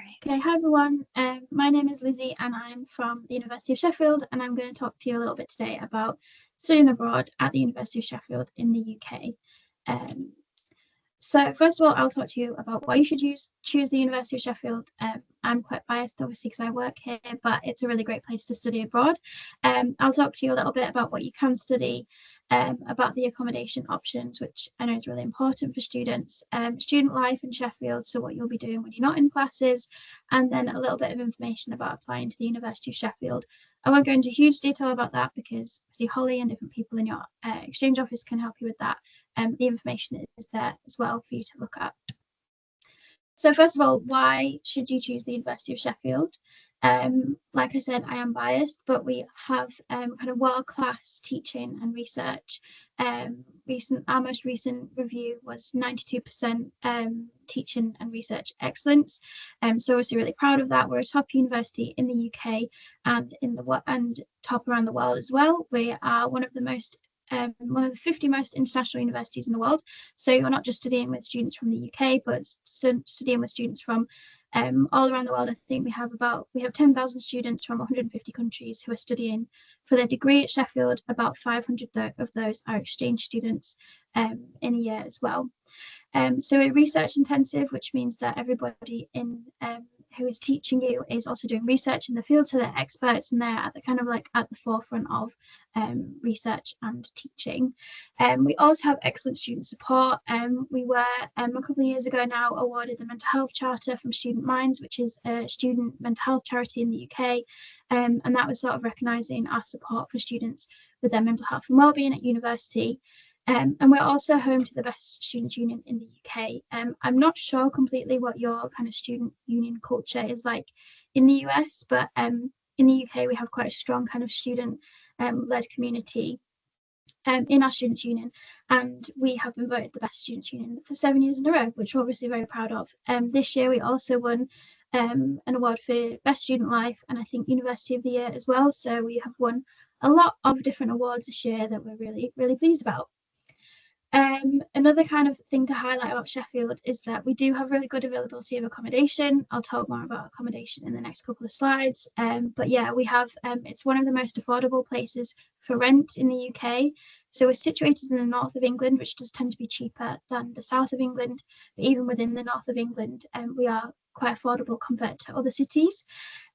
Okay, hi everyone. My name is Lizzie and I'm from the University of Sheffield, and I'm going to talk to you a little bit today about studying abroad at the University of Sheffield in the UK. Um, so first of all, I'll talk to you about why you should choose the University of Sheffield. I'm quite biased, obviously, because I work here, but it's a really great place to study abroad. I'll talk to you a little bit about what you can study, about the accommodation options, which I know is really important for students, student life in Sheffield, so what you'll be doing when you're not in classes, and then a little bit of information about applying to the University of Sheffield. I won't go into huge detail about that because obviously Holly and different people in your exchange office can help you with that. The information is there as well for you to look at. So first of all, why should you choose the University of Sheffield? Like I said, I am biased, but we have kind of world-class teaching and research. Our most recent review was 92% teaching and research excellence. So obviously really proud of that. We're a top university in the UK and top around the world as well. We are one of the 50 most international universities in the world. So you're not just studying with students from the UK, but studying with students from all around the world. I think we have 10,000 students from 150 countries who are studying for their degree at Sheffield. About 500 of those are exchange students in a year as well. So we're research intensive, which means that everybody who is teaching you is also doing research in the field, so they're experts and they're at the forefront of research and teaching. We also have excellent student support. We were a couple of years ago now awarded the Mental Health Charter from Student Minds, which is a student mental health charity in the UK, and that was sort of recognising our support for students with their mental health and wellbeing at university. And we're also home to the best students' union in the UK. I'm not sure completely what your kind of student union culture is like in the US, but in the UK we have quite a strong kind of student-led community in our students' union, and we have been voted the best students' union for 7 years in a row, which we're obviously very proud of. This year we also won an award for Best Student Life and I think University of the Year as well. So we have won a lot of different awards this year that we're really, really pleased about. Another kind of thing to highlight about Sheffield is that we do have really good availability of accommodation. I'll talk more about accommodation in the next couple of slides. But yeah, we have it's one of the most affordable places for rent in the UK. So we're situated in the north of England, which does tend to be cheaper than the south of England. But even within the north of England, we are quite affordable compared to other cities.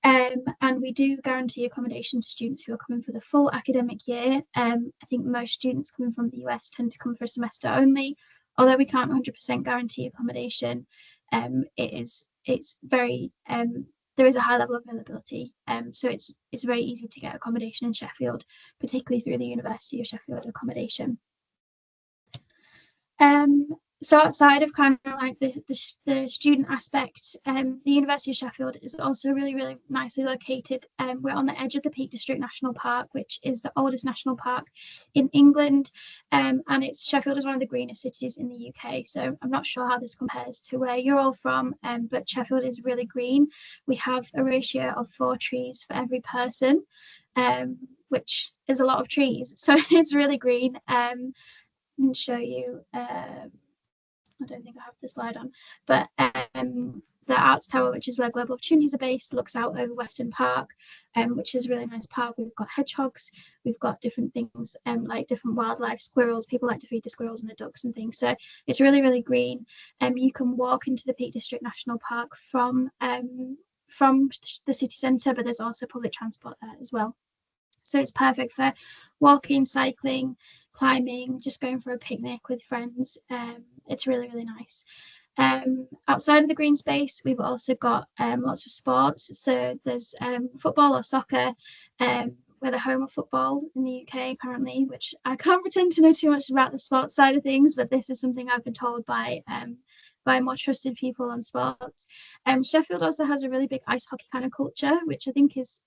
And we do guarantee accommodation to students who are coming for the full academic year. I think most students coming from the US tend to come for a semester only, although we can't 100% guarantee accommodation. It's very there is a high level of availability, so it's very easy to get accommodation in Sheffield, particularly through the University of Sheffield accommodation. So outside of kind of like the student aspect, the University of Sheffield is also really, really nicely located. We're on the edge of the Peak District National Park, which is the oldest national park in England, and Sheffield is one of the greenest cities in the UK. So I'm not sure how this compares to where you're all from, but Sheffield is really green. We have a ratio of 4 trees for every person, which is a lot of trees. So it's really green. And show you I don't think I have the slide on, but the Arts Tower, which is where Global Opportunities are based, looks out over Weston Park, which is a really nice park. We've got hedgehogs, we've got different things like different wildlife, squirrels. People like to feed the squirrels and the ducks and things. So it's really, really green. You can walk into the Peak District National Park from the city centre, but there's also public transport there as well. So it's perfect for walking, cycling, climbing, just going for a picnic with friends. It's really, really nice. Outside of the green space, we've also got lots of sports. So there's football or soccer. We're the home of football in the UK, apparently, which I can't pretend to know too much about the sports side of things, but this is something I've been told by more trusted people on sports. Sheffield also has a really big ice hockey kind of culture, which I think is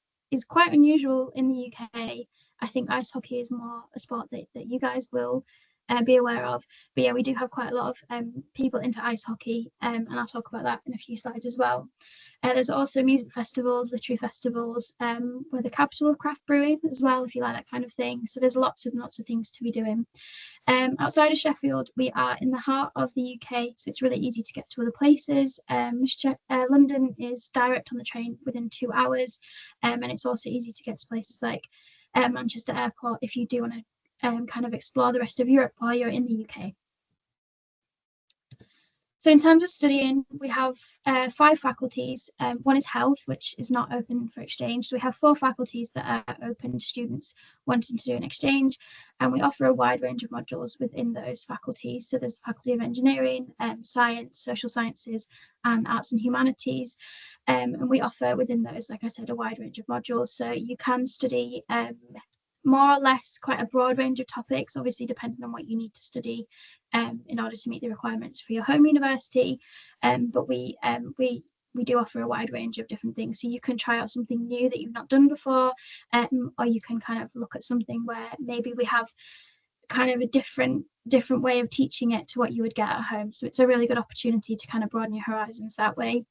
quite unusual in the UK. I think ice hockey is more a sport that you guys will be aware of. But yeah, we do have quite a lot of people into ice hockey, and I'll talk about that in a few slides as well. There's also music festivals, literary festivals. We're the capital of craft brewing as well, if you like that kind of thing. So there's lots and lots of things to be doing. Outside of Sheffield, we are in the heart of the UK, so it's really easy to get to other places. London is direct on the train within 2 hours, and it's also easy to get to places like Manchester Airport if you do want to kind of explore the rest of Europe while you're in the UK. So in terms of studying, we have 5 faculties. One is health, which is not open for exchange. So we have 4 faculties that are open to students wanting to do an exchange, and we offer a wide range of modules within those faculties. So there's the Faculty of Engineering, Science, Social Sciences, and Arts and Humanities. And we offer within those, like I said, a wide range of modules. So you can study more or less quite a broad range of topics, obviously depending on what you need to study in order to meet the requirements for your home university. But we do offer a wide range of different things. So you can try out something new that you've not done before, or you can kind of look at something where maybe we have kind of a different way of teaching it to what you would get at home. So it's a really good opportunity to kind of broaden your horizons that way.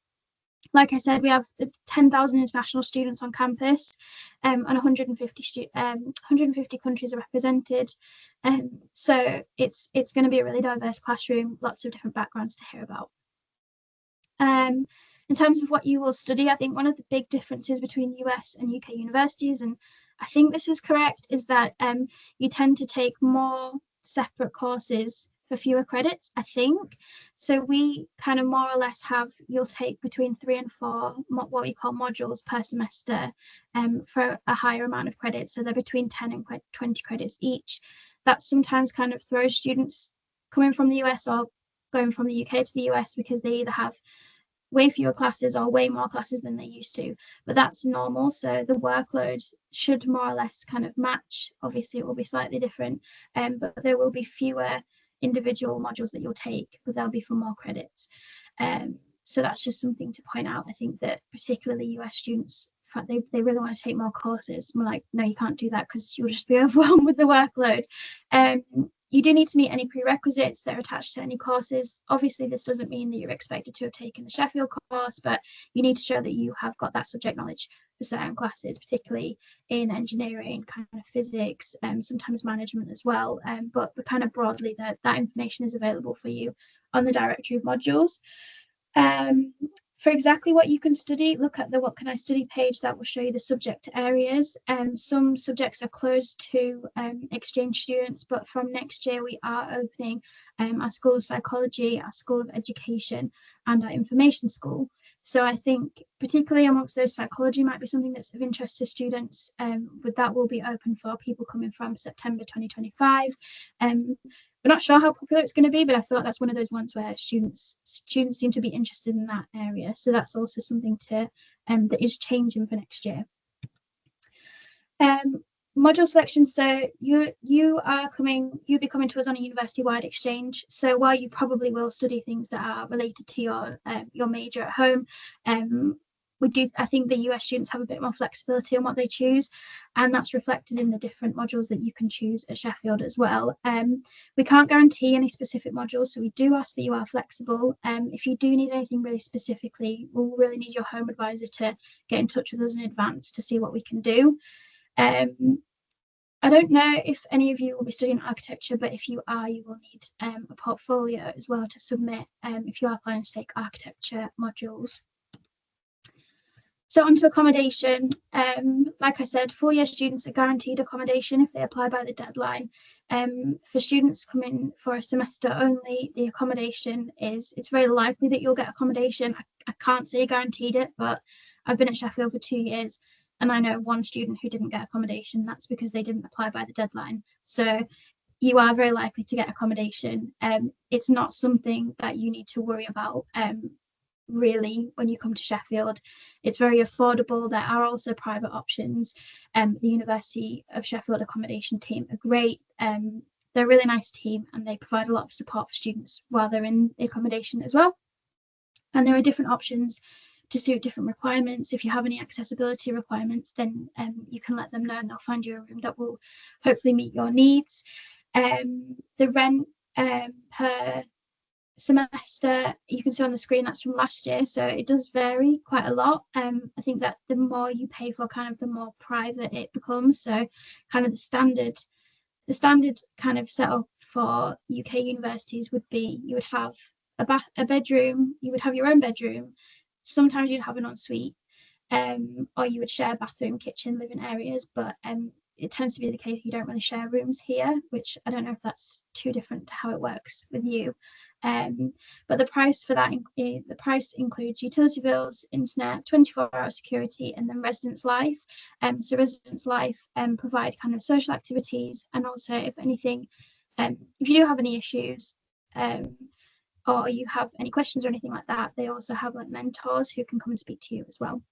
Like I said, we have 10,000 international students on campus, and 150 countries are represented. So it's going to be a really diverse classroom, lots of different backgrounds to hear about. In terms of what you will study, I think one of the big differences between US and UK universities, and I think this is correct, is that you tend to take more separate courses for fewer credits, I think. So we kind of more or less have, you'll take between 3 and 4 what we call modules per semester for a higher amount of credits. So they're between 10 and 20 credits each. That sometimes kind of throws students coming from the US or going from the UK to the US because they either have way fewer classes or way more classes than they used to, but that's normal. So the workload should more or less kind of match. Obviously it will be slightly different, but there will be fewer individual modules that you'll take, but they'll be for more credits. So that's just something to point out. I think that particularly US students, in fact, they really want to take more courses. We're like, no, you can't do that because you'll just be overwhelmed with the workload. You do need to meet any prerequisites that are attached to any courses. Obviously, this doesn't mean that you're expected to have taken the Sheffield course, but you need to show that you have got that subject knowledge for certain classes, particularly in engineering, kind of physics, sometimes management as well. But kind of broadly, that information is available for you on the directory of modules. For exactly what you can study, look at the What Can I Study page that will show you the subject areas. Some subjects are closed to exchange students, but from next year we are opening our School of Psychology, our School of Education, and our Information School. So I think particularly amongst those, psychology might be something that's of interest to students, but that will be open for people coming from September 2025. We're not sure how popular it's going to be, but I feel like that's one of those ones where students seem to be interested in that area. So that's also something to that is changing for next year. Module selection. So you'd be coming to us on a university-wide exchange. So while you probably will study things that are related to your major at home, I think the US students have a bit more flexibility on what they choose, and that's reflected in the different modules that you can choose at Sheffield as well. We can't guarantee any specific modules, so we do ask that you are flexible. If you do need anything really specifically, we'll really need your home advisor to get in touch with us in advance to see what we can do. I don't know if any of you will be studying architecture, but if you are, you will need a portfolio as well to submit if you are planning to take architecture modules. So onto accommodation. Like I said, 4-year students are guaranteed accommodation if they apply by the deadline. For students coming for a semester only, the accommodation it's very likely that you'll get accommodation. I can't say guaranteed it, but I've been at Sheffield for 2 years and I know one student who didn't get accommodation. That's because they didn't apply by the deadline. So you are very likely to get accommodation. It's not something that you need to worry about. Really, when you come to Sheffield, it's very affordable. There are also private options. The University of Sheffield accommodation team are great. They're a really nice team and they provide a lot of support for students while they're in the accommodation as well. And there are different options to suit different requirements. If you have any accessibility requirements, then you can let them know and they'll find you a room that will hopefully meet your needs. The rent per semester, you can see on the screen, that's from last year, so it does vary quite a lot. I think that the more you pay for, kind of the more private it becomes. So kind of the standard kind of setup for UK universities would be you would have a bedroom, you would have your own bedroom, sometimes you'd have an ensuite, or you would share bathroom, kitchen, living areas, but it tends to be the case you don't really share rooms here, which I don't know if that's too different to how it works with you. But the price for that, the price includes utility bills, internet, 24-hour security, and then residence life. So residence life provide kind of social activities, and also if anything, if you do have any issues, or you have any questions or anything like that, they also have like mentors who can come and speak to you as well.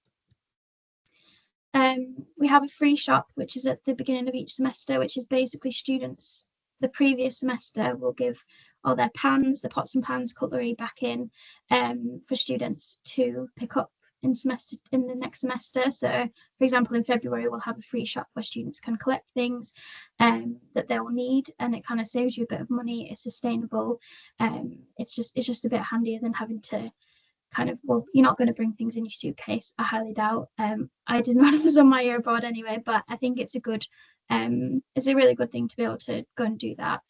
We have a free shop, which is at the beginning of each semester, which is basically students the previous semester will give all their pans, the pots and pans, cutlery back in for students to pick up in the next semester. So, for example, in February, we'll have a free shop where students can collect things that they will need, and it kind of saves you a bit of money. It's sustainable. It's just a bit handier than having to kind of, well, you're not going to bring things in your suitcase, I highly doubt. I didn't when I was on my year abroad anyway, but I think it's a really good thing to be able to go and do that.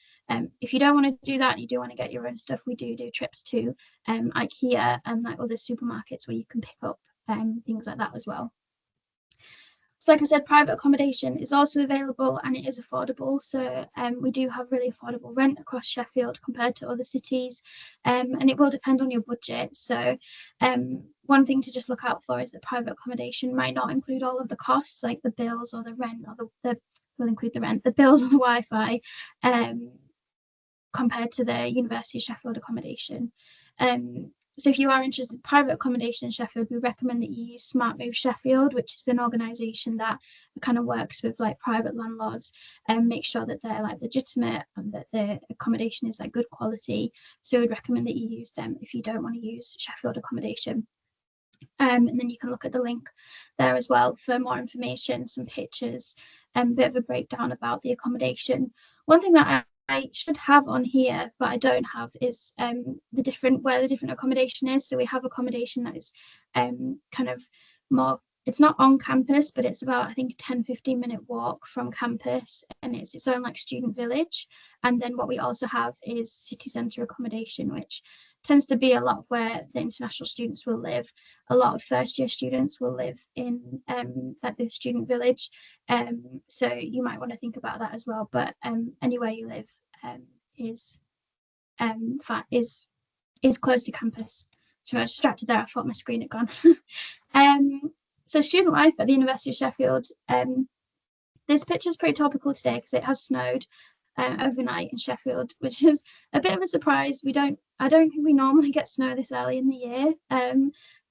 If you don't want to do that and you do want to get your own stuff, we do trips to IKEA and like other supermarkets where you can pick up things like that as well. So like I said, private accommodation is also available and it is affordable. So we do have really affordable rent across Sheffield compared to other cities, and it will depend on your budget. So one thing to just look out for is that private accommodation might not include all of the costs, like the bills or the rent, or the will include the rent, the bills on the Wi-Fi, compared to the University of Sheffield accommodation. So if you are interested in private accommodation in Sheffield, we recommend that you use Smart Move Sheffield, which is an organisation that kind of works with like private landlords and make sure that they're like legitimate and that the accommodation is like good quality. So we'd recommend that you use them if you don't want to use Sheffield accommodation. And then you can look at the link there as well for more information, some pictures, and a bit of a breakdown about the accommodation. One thing that I should have on here, but I don't have, is where the different accommodation is. So we have accommodation that is kind of more, it's not on campus, but it's about, I think, a 10-15 minute walk from campus, and it's its own like student village. And then what we also have is city centre accommodation, which tends to be a lot where the international students will live. A lot of first year students will live in at the student village, so you might want to think about that as well. But anywhere you live is close to campus. So I was distracted there. I thought my screen had gone. So student life at the University of Sheffield. This picture is pretty topical today because it has snowed overnight in Sheffield, which is a bit of a surprise. I don't think we normally get snow this early in the year,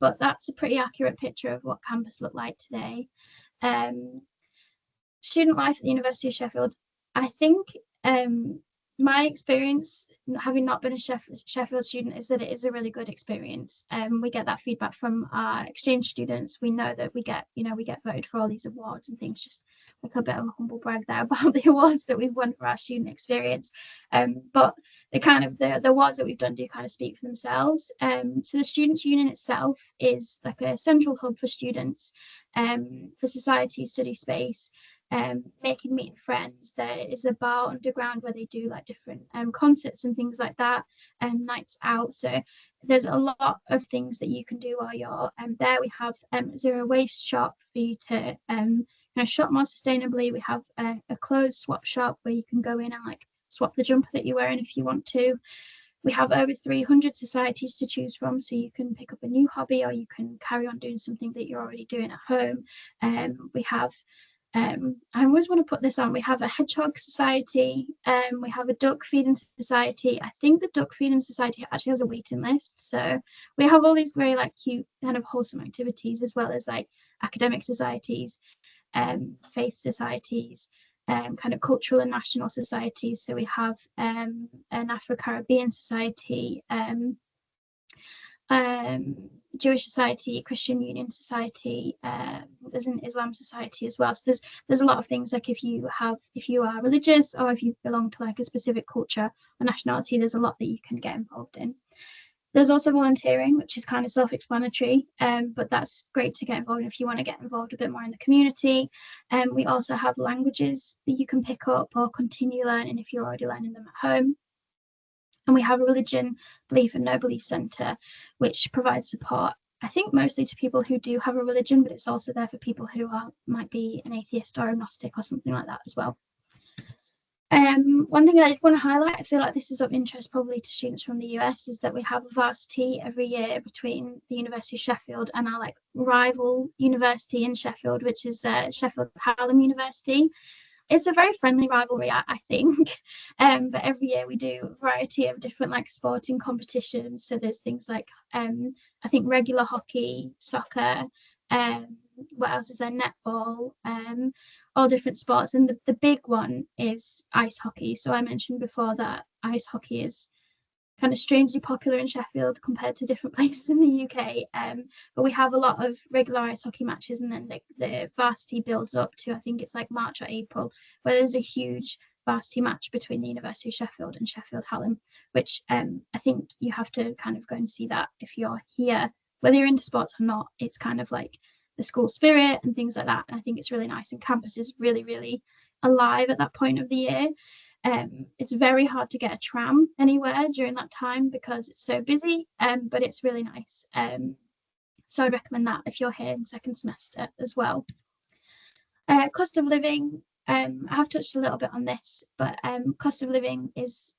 but that's a pretty accurate picture of what campus looked like today. Student life at the University of Sheffield, I think my experience, having not been a Sheffield student, is that it is a really good experience. We get that feedback from our exchange students. We know that we get voted for all these awards and things, just like a bit of a humble brag there about the awards that we've won for our student experience. But the awards that we've done do kind of speak for themselves. So the Students' Union itself is like a central hub for students, for society, study space, making meeting friends. There is a bar underground where they do like different concerts and things like that, and nights out. So there's a lot of things that you can do while you're there. We have zero waste shop for you to shop more sustainably. We have a clothes swap shop where you can go in and like swap the jumper that you're wearing if you want to. We have over 300 societies to choose from, so you can pick up a new hobby or you can carry on doing something that you're already doing at home. We have I always want to put this on. We have a hedgehog society. We have a duck feeding society. I think the duck feeding society actually has a waiting list. So we have all these very like cute kind of wholesome activities, as well as like academic societies, faith societies, kind of cultural and national societies. So we have an Afro-Caribbean society, Jewish society, Christian Union Society, there's an Islam society as well. So there's a lot of things, like if you are religious, or if you belong to like a specific culture or nationality, there's a lot that you can get involved in. There's also volunteering, which is kind of self-explanatory, but that's great to get involved in if you want to get involved a bit more in the community. We also have languages that you can pick up or continue learning if you're already learning them at home. And we have a religion, belief and no belief centre, which provides support, I think, mostly to people who do have a religion, but it's also there for people who might be an atheist or agnostic or something like that as well. One thing I did want to highlight, I feel like this is of interest probably to students from the US, is that we have a varsity every year between the University of Sheffield and our like rival university in Sheffield, which is Sheffield Hallam University. It's a very friendly rivalry, I think. But every year we do a variety of different like sporting competitions. So there's things like I think regular hockey, soccer, what else is there? Netball, all different sports. And the big one is ice hockey. So I mentioned before that ice hockey is kind of strangely popular in Sheffield compared to different places in the UK. But we have a lot of regular ice hockey matches, and then the varsity builds up to, I think it's like March or April, where there's a huge varsity match between the University of Sheffield and Sheffield Hallam, which I think you have to kind of go and see that if you're here, whether you're into sports or not. It's kind of like the school spirit and things like that. And I think it's really nice, and campus is really, really alive at that point of the year. It's very hard to get a tram anywhere during that time because it's so busy, but it's really nice. So I'd recommend that if you're here in second semester as well. Cost of living, I have touched a little bit on this, but cost of living is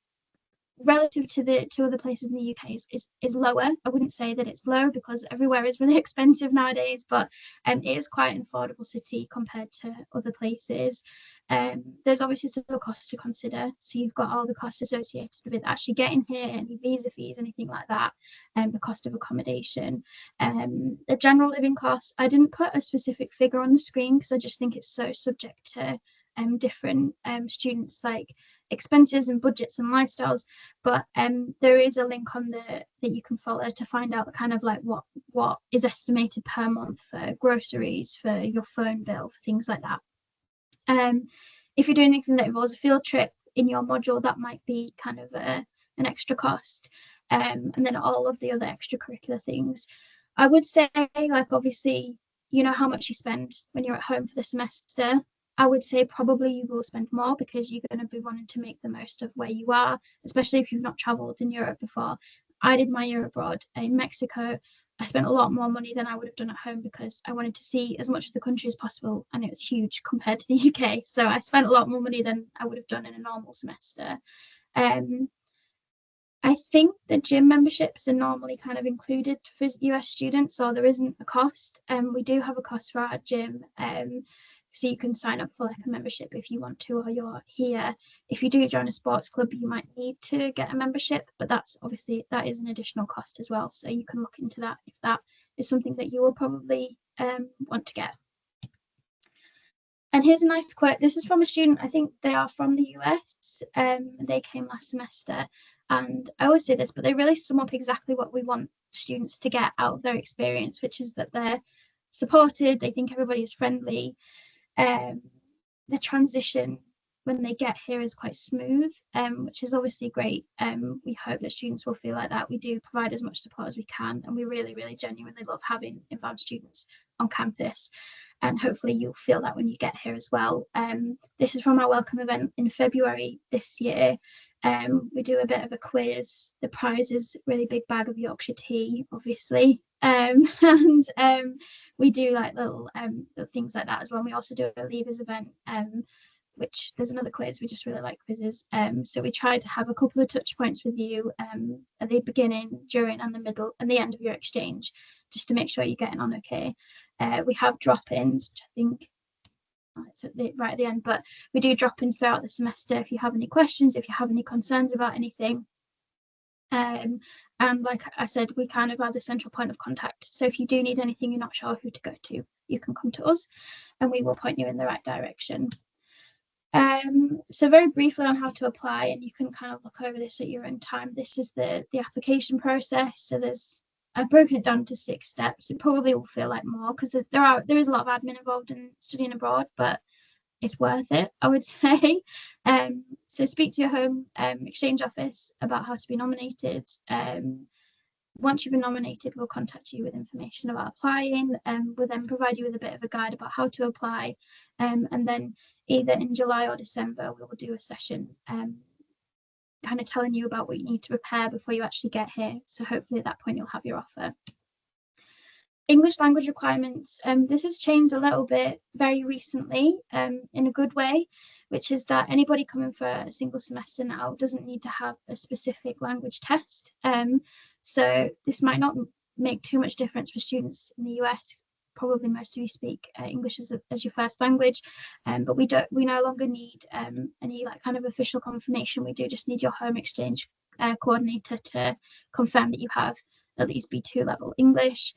relative to other places in the UK is lower. I wouldn't say that it's low because everywhere is really expensive nowadays, but it is quite an affordable city compared to other places. There's obviously still costs to consider. So you've got all the costs associated with actually getting here, any visa fees, anything like that, the cost of accommodation, the general living costs. I didn't put a specific figure on the screen because I just think it's so subject to different students' like expenses and budgets and lifestyles, but there is a link on that you can follow to find out kind of like what is estimated per month for groceries, for your phone bill, for things like that. If you're doing anything that involves a field trip in your module, that might be kind of an extra cost, and then all of the other extracurricular things. I would say, like, obviously, you know how much you spend when you're at home for the semester. I would say probably you will spend more because you're going to be wanting to make the most of where you are, especially if you've not traveled in Europe before. I did my year abroad in Mexico. I spent a lot more money than I would have done at home because I wanted to see as much of the country as possible, and it was huge compared to the UK. So I spent a lot more money than I would have done in a normal semester. I think the gym memberships are normally kind of included for US students, so there isn't a cost. We do have a cost for our gym. So you can sign up for like a membership if you want to, or you're here. If you do join a sports club, you might need to get a membership, but that's obviously, that is an additional cost as well. So you can look into that if that is something that you will probably want to get. And here's a nice quote. This is from a student, I think they are from the US. They came last semester. And I always say this, but they really sum up exactly what we want students to get out of their experience, which is that they're supported, they think everybody is friendly. The transition when they get here is quite smooth, which is obviously great. We hope that students will feel like that. We do provide as much support as we can, and we really, really genuinely love having inbound students on campus. And hopefully you'll feel that when you get here as well. This is from our welcome event in February this year. We do a bit of a quiz. The prize is a really big bag of Yorkshire tea, obviously. And we do like little things like that as well. We also do a leavers event, which there's another quiz. We just really like quizzes. So we try to have a couple of touch points with you at the beginning, during, and the middle and the end of your exchange, just to make sure you're getting on okay. We have drop-ins, which I think it's right at the end, but we do drop-ins throughout the semester if you have any questions, if you have any concerns about anything. And like I said, we kind of are the central point of contact. So if you do need anything, you're not sure who to go to, you can come to us and we will point you in the right direction. So very briefly on how to apply, and you can kind of look over this at your own time. This is the application process. So there's I've broken it down to 6 steps. It probably will feel like more because there is a lot of admin involved in studying abroad, but it's worth it, I would say. So speak to your home exchange office about how to be nominated. Once you've been nominated, we'll contact you with information about applying. We'll then provide you with a bit of a guide about how to apply. And then either in July or December, we will do a session kind of telling you about what you need to prepare before you actually get here. So hopefully at that point, you'll have your offer. English language requirements. This has changed a little bit very recently in a good way, which is that anybody coming for a single semester now doesn't need to have a specific language test. So this might not make too much difference for students in the US. Probably most of you speak English as your first language, but we no longer need any like kind of official confirmation. We do just need your home exchange coordinator to confirm that you have at least B2 level English.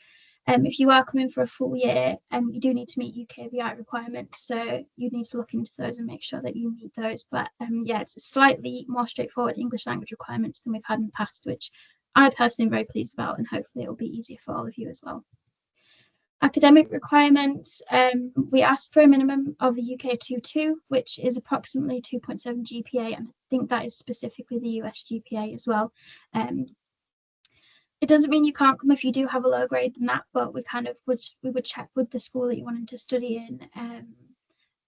If you are coming for a full year, you do need to meet UKVI requirements, so you need to look into those and make sure that you meet those. But yeah, it's slightly more straightforward English language requirements than we've had in the past, which I personally am very pleased about, and hopefully it will be easier for all of you as well. Academic requirements, we asked for a minimum of a UK 2.2, which is approximately 2.7 GPA, and I think that is specifically the US GPA as well. It doesn't mean you can't come if you do have a lower grade than that, but we would check with the school that you wanted to study in,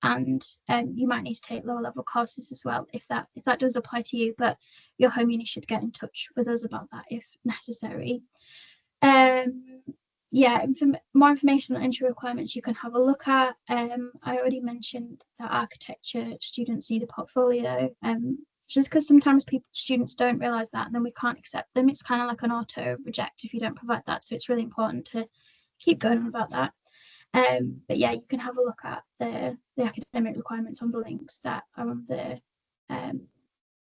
and you might need to take lower level courses as well if that does apply to you. But your home uni should get in touch with us about that if necessary. Yeah, more information on entry requirements you can have a look at. I already mentioned that architecture students need a portfolio. Just because sometimes students don't realise that, and then we can't accept them. It's kind of like an auto reject if you don't provide that. So it's really important to keep going on about that. But yeah, you can have a look at the academic requirements on the links that are on the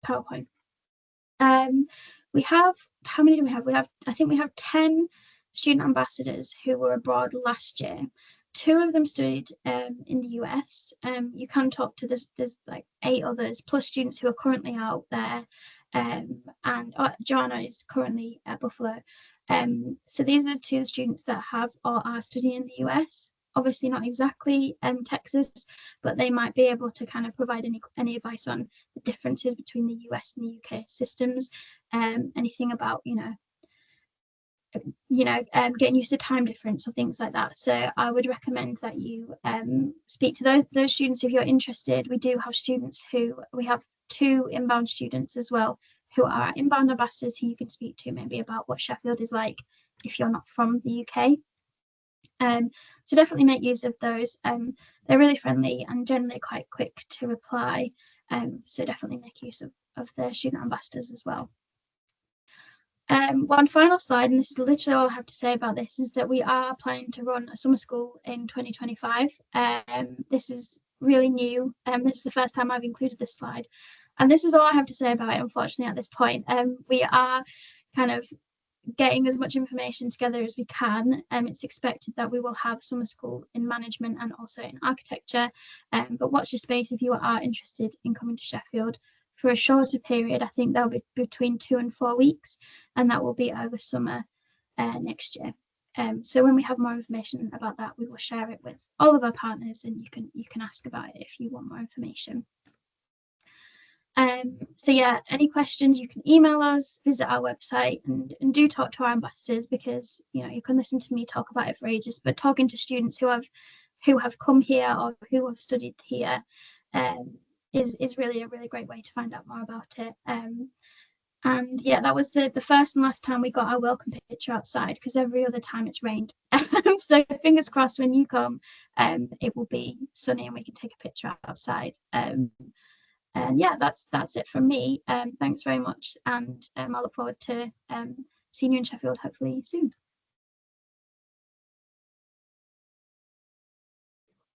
PowerPoint. We have, how many do we have? I think we have 10 student ambassadors who were abroad last year. 2 of them studied in the US. You can talk to there's like 8 others plus students who are currently out there, and Joanna is currently at Buffalo. So these are the 2 students that have or are studying in the US. Obviously not exactly Texas, but they might be able to kind of provide any advice on the differences between the US and the UK systems. Anything about getting used to time difference or things like that. So I would recommend that you speak to those students if you're interested. We do have students we have 2 inbound students as well who are inbound ambassadors who you can speak to maybe about what Sheffield is like if you're not from the UK. So definitely make use of those. They're really friendly and generally quite quick to reply. So definitely make use of the student ambassadors as well. One final slide, and this is literally all I have to say about this, is that we are planning to run a summer school in 2025. This is really new. This is the first time I've included this slide. And this is all I have to say about it, unfortunately, at this point. We are kind of getting as much information together as we can. It's expected that we will have summer school in management and also in architecture. But watch your space if you are interested in coming to Sheffield for a shorter period. I think that'll be between 2 and 4 weeks, and that will be over summer next year. So when we have more information about that, we will share it with all of our partners, and you can ask about it if you want more information. So yeah, any questions, you can email us, visit our website, and do talk to our ambassadors, because you can listen to me talk about it for ages, but talking to students who have come here or who have studied here is really a really great way to find out more about it. And yeah, that was the first and last time we got our welcome picture outside, because every other time it's rained. So fingers crossed when you come, it will be sunny and we can take a picture outside. And yeah, that's it from me. Thanks very much, and I look forward to seeing you in Sheffield hopefully soon.